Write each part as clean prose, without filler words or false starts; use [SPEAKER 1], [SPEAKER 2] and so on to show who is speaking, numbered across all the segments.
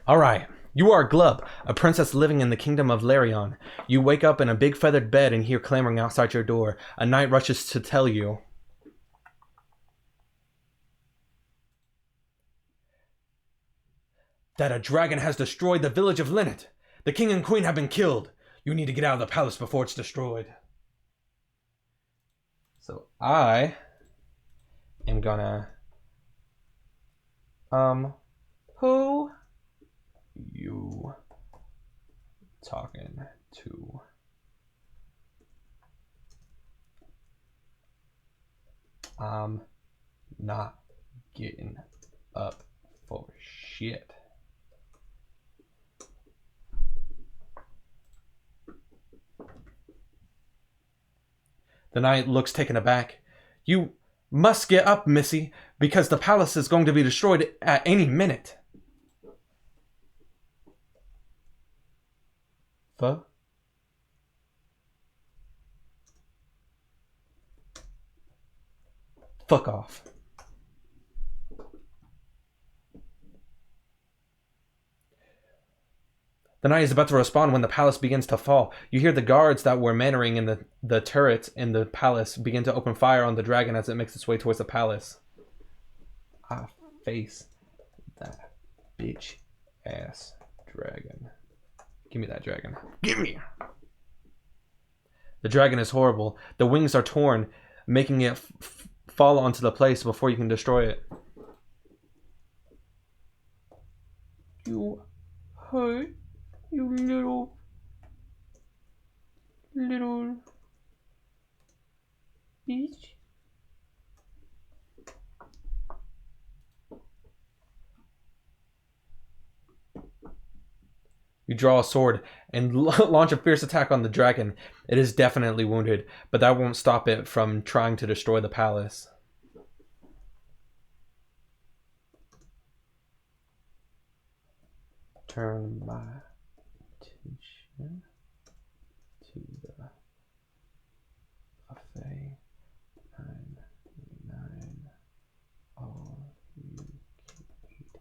[SPEAKER 1] Alright, you are Glub, a princess living in the kingdom of Larion. You wake up in a big feathered bed and hear clamoring outside your door. A knight rushes to tell you that a dragon has destroyed the village of Linnet. The king and queen have been killed. You need to get out of the palace before it's destroyed. So I am gonna who you talking to? I'm not getting up for shit. The knight looks taken aback. You must get up, Missy, because the palace is going to be destroyed at any minute. Fuck off. The knight is about to respond when the palace begins to fall. You hear the guards that were mannering in the turrets in the palace begin to open fire on the dragon as it makes its way towards the palace. I face that bitch ass dragon. Give me that dragon. Give me. The dragon is horrible. The wings are torn, making it fall onto the place before you can destroy it. You hurt, you little bitch. You draw a sword and launch a fierce attack on the dragon. It is definitely wounded, but that won't stop it from trying to destroy the palace. Turn my attention to the buffet. 999. All you can eat.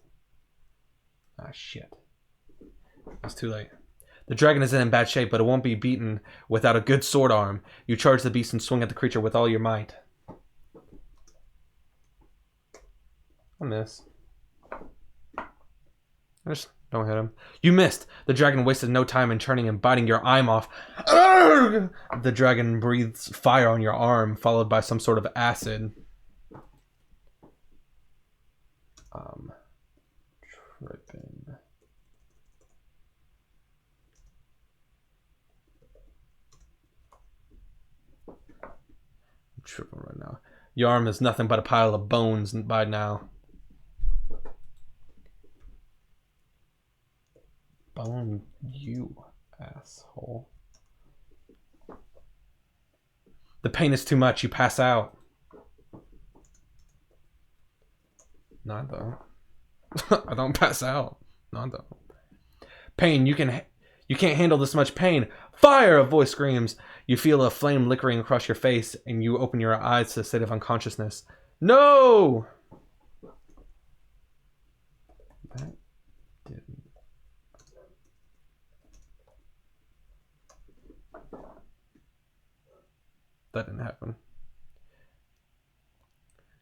[SPEAKER 1] Ah, shit. It's too late. The dragon is in bad shape, but it won't be beaten without a good sword arm. You charge the beast and swing at the creature with all your might. I miss. I just don't hit him. You missed. The dragon wasted no time in turning and biting your arm off. Arrgh! The dragon breathes fire on your arm, followed by some sort of acid. Tripping. I'm tripping right now. Your arm is nothing but a pile of bones by now. Bone you, asshole. The pain is too much. You pass out. Not though. I don't pass out. Not though. Pain, you can't handle this much pain. Fire! A voice screams. You feel a flame lickering across your face, and you open your eyes to a state of unconsciousness. No! That didn't. That didn't happen.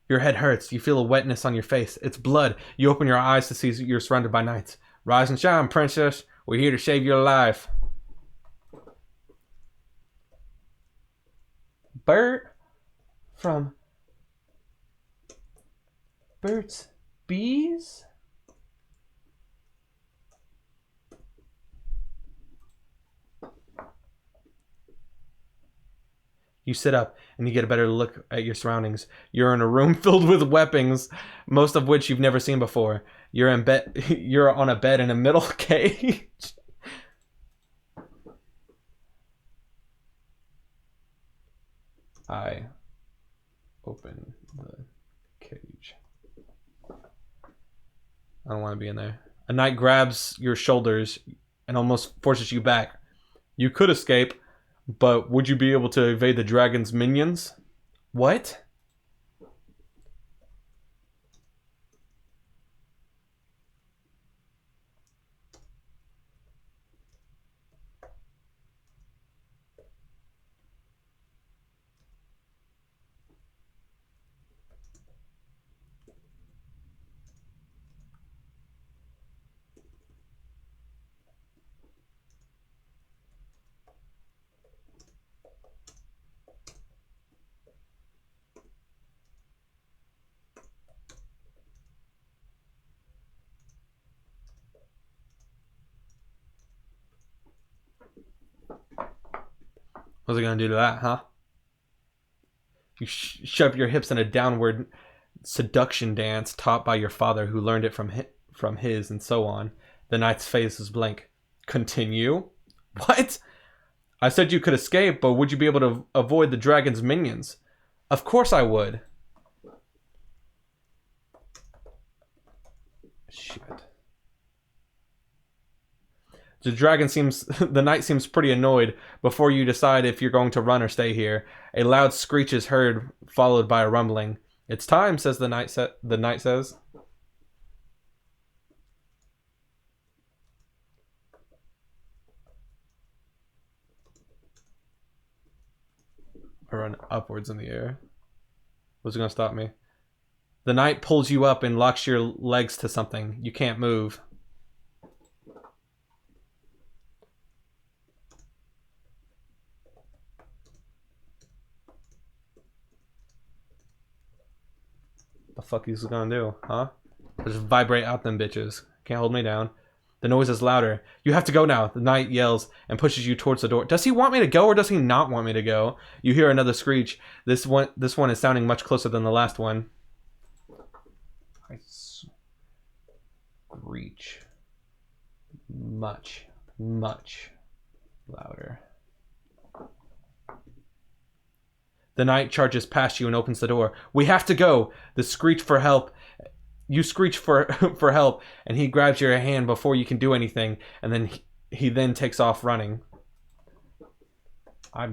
[SPEAKER 1] Your head hurts. You feel a wetness on your face. It's blood. You open your eyes to see you're surrounded by knights. Rise and shine, princess. We're here to save your life. Bert from Burt's Bees? You sit up and you get a better look at your surroundings. You're in a room filled with weapons, most of which you've never seen before. You're in bed. You're on a bed in a metal cage. I open the cage. I don't want to be in there. A knight grabs your shoulders and almost forces you back. You could escape, but would you be able to evade the dragon's minions? What? What's it gonna do to that, huh? You shove your hips in a downward seduction dance taught by your father, who learned it from his, and so on. The knight's face is blank. Continue? What? I said you could escape, but would you be able to avoid the dragon's minions? Of course I would. Shit. The knight seems pretty annoyed before you decide if you're going to run or stay here. A loud screech is heard, followed by a rumbling. It's time, says the knight says. I run upwards in the air. What's it gonna stop me? The knight pulls you up and locks your legs to something. You can't move. The fuck he's gonna do, huh? Just vibrate out them bitches. Can't hold me down. The noise is louder. You have to go now. The knight yells and pushes you towards the door. Does he want me to go or does he not want me to go? You hear another screech. This one is sounding much closer than the last one. I screech. Much louder. The knight charges past you and opens the door. We have to go. The screech for help. You screech for help, and he grabs your hand before you can do anything, and then he then takes off running. I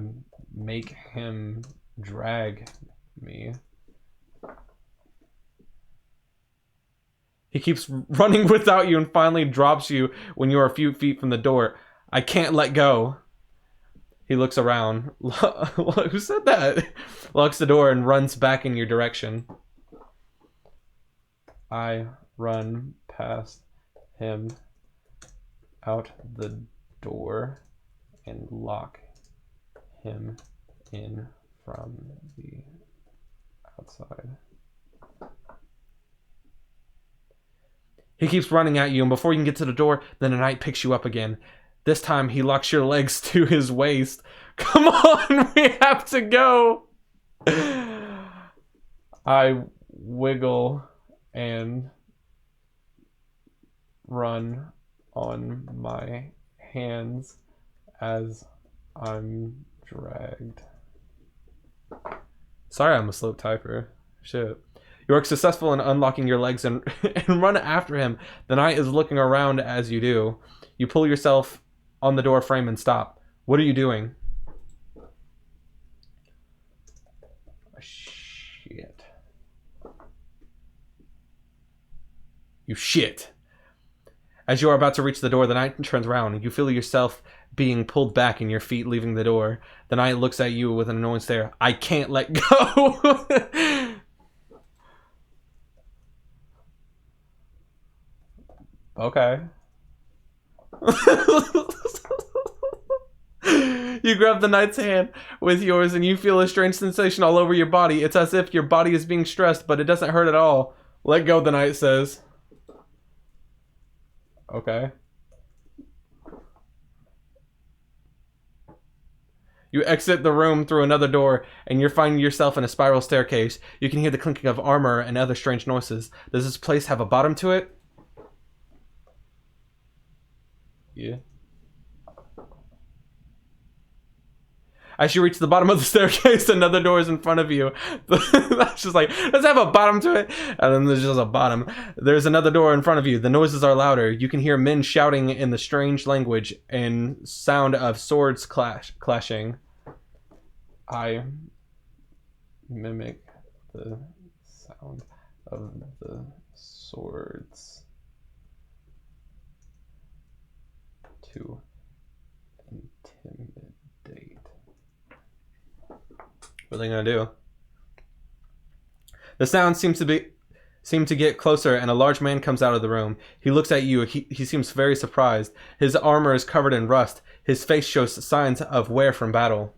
[SPEAKER 1] make him drag me. He keeps running without you and finally drops you when you are a few feet from the door. I can't let go. He looks around. Who said that? Locks the door and runs back in your direction. I run past him out the door and lock him in from the outside. He keeps running at you, and before you can get to the door, then the knight picks you up again. This time, he locks your legs to his waist. Come on, we have to go. I wiggle and run on my hands as I'm dragged. Sorry, I'm a slow typer. Shit. You are successful in unlocking your legs and run after him. The knight is looking around as you do. You pull yourself on the door frame and stop. What are you doing? Shit. You shit. As you are about to reach the door, the knight turns around and you feel yourself being pulled back and your feet leaving the door. The knight looks at you with an annoying stare. I can't let go. Okay. You grab the knight's hand with yours and you feel a strange sensation all over your body. It's as if your body is being stressed, but it doesn't hurt at all. Let go, the knight says. Okay. You exit the room through another door, and you're finding yourself in a spiral staircase. You can hear the clinking of armor and other strange noises. Does this place have a bottom to it? Yeah. As you reach the bottom of the staircase, another door is in front of you. That's just like, does it have a bottom to it? And then there's just a bottom. There's another door in front of you. The noises are louder. You can hear men shouting in the strange language and sound of swords clashing. I mimic the sound of the swords to intimidate. What are they gonna do? The sound seems to get closer, and a large man comes out of the room. He looks at you. He seems very surprised. His armor is covered in rust. His face shows signs of wear from battle.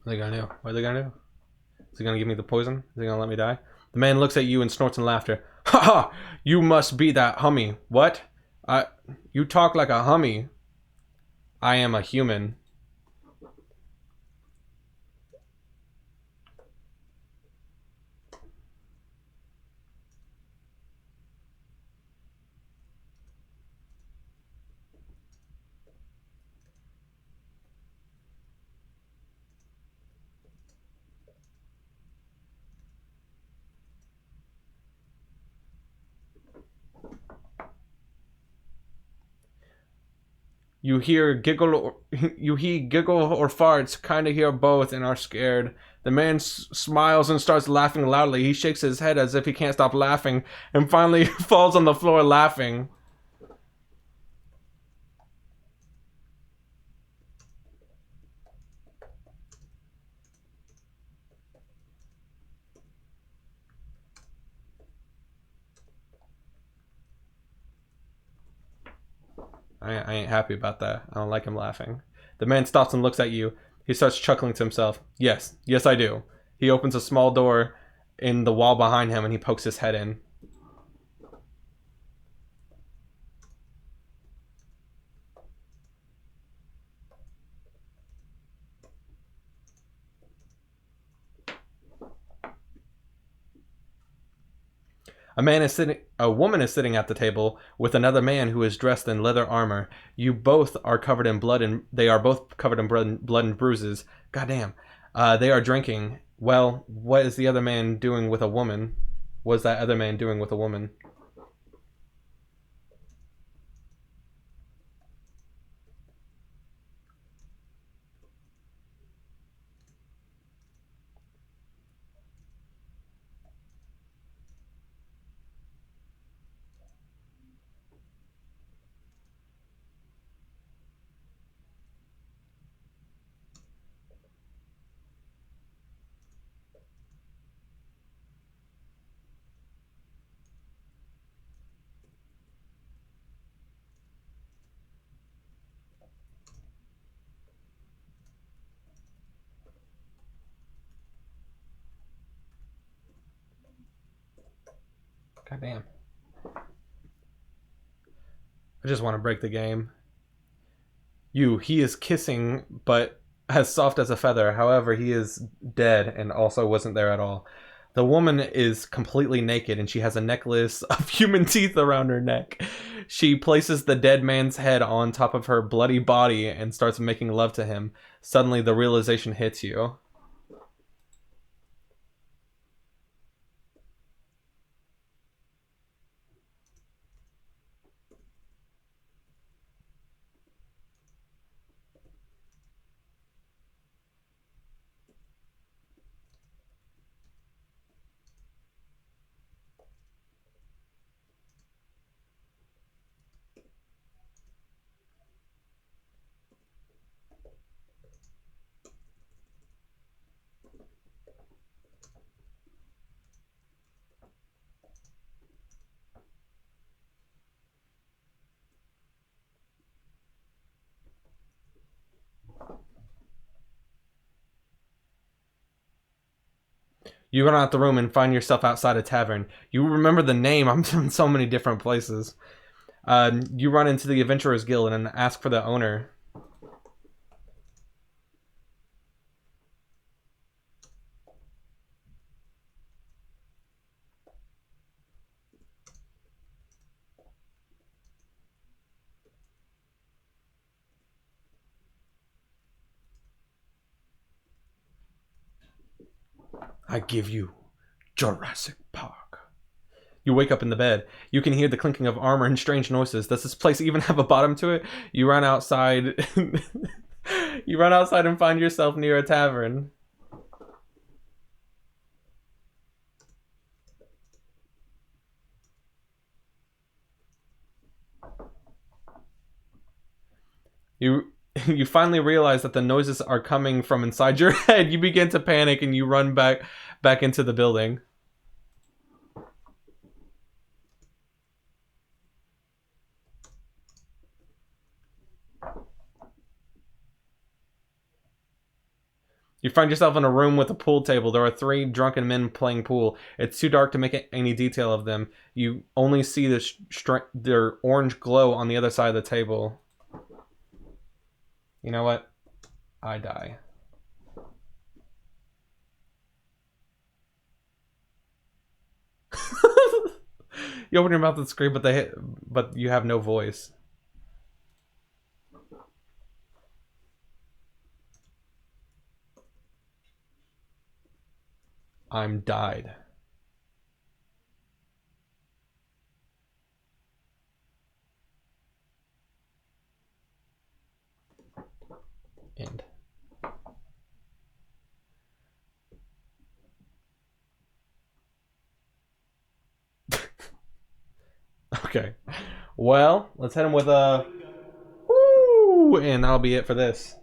[SPEAKER 1] What are they gonna do? What are they gonna do? Is he gonna give me the poison? Is he gonna let me die? The man looks at you and snorts in laughter. Ha ha! You must be that Hummy. What? You talk like a Hummy. I am a human. You hear giggle or farts, kinda hear both and are scared. The man smiles and starts laughing loudly. He shakes his head as if he can't stop laughing and finally falls on the floor laughing. I ain't happy about that. I don't like him laughing. The man stops and looks at you. He starts chuckling to himself. Yes, I do. He opens a small door in the wall behind him and he pokes his head in. A woman is sitting at the table with another man who is dressed in leather armor. You both are covered in blood and they are both covered in blood and bruises. Goddamn. They are drinking. Well, what is the other man doing with a woman? What is that other man doing with a woman? Goddamn. I just want to break the game. He is kissing, but as soft as a feather. However, he is dead and also wasn't there at all. The woman is completely naked and she has a necklace of human teeth around her neck. She places the dead man's head on top of her bloody body and starts making love to him. Suddenly, the realization hits you. You run out the room and find yourself outside a tavern. You remember the name. I'm in so many different places. You run into the Adventurers Guild and ask for the owner. I give you Jurassic Park. You wake up in the bed. You can hear the clinking of armor and strange noises. Does this place even have a bottom to it? You run outside. You run outside and find yourself near a tavern. You finally realize that the noises are coming from inside your head. You begin to panic and you run back into the building. You find yourself in a room with a pool table. There are 3 drunken men playing pool. It's too dark to make any detail of them. You only see their orange glow on the other side of the table. You know what? I die. You open your mouth and scream, but you have no voice. I'm died. End. Okay. Well, let's hit him with a woo, and that'll be it for this.